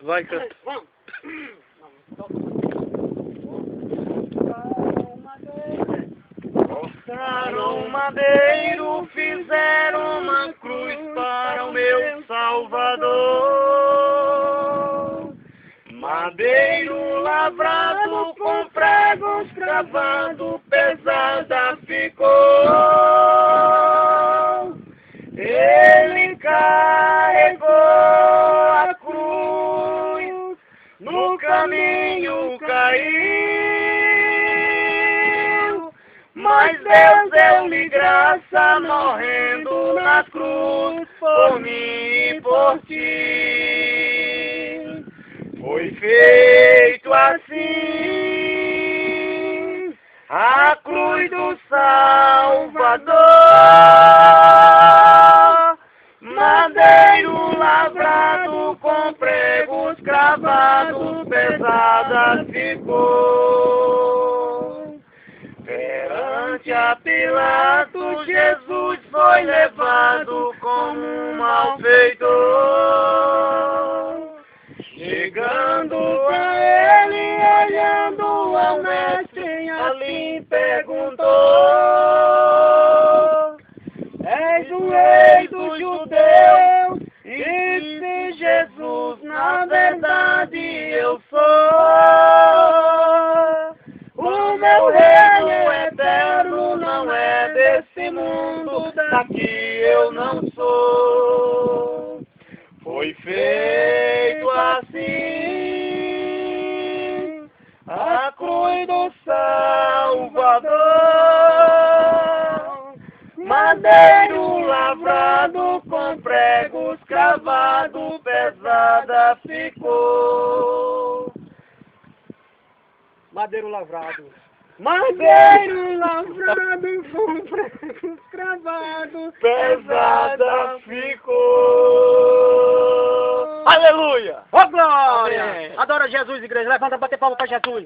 Vai, canta. Vamos. Cortaram um madeiro, fizeram uma cruz para o meu Salvador. Madeiro lavrado com pregos cravado, pesada ficou. Ele carregou a cruz, no caminho caiu, mas Deus deu-lhe graça morrendo na cruz por mim e por ti. Foi feito assim a cruz do Salvador, madeiro lavrado com pregos cravados, pesada ficou. Perante a Pilatos, Jesus foi levado como um malfeitor. Chegando a ele, olhando ao mestre, ali perguntou: És o rei dos judeus? E disse Jesus: na verdade eu sou. O meu reino eterno não é desse mundo, daqui eu não sou. Foi feito assim a cruz do Salvador, madeiro lavrado com pregos cravados, pesada ficou. Madeiro lavrado. Madeiro lavrado com pregos cravados, pesada ficou. Aleluia! Ó glória! Amém. Adora Jesus, igreja. Levanta, bater palma para Jesus.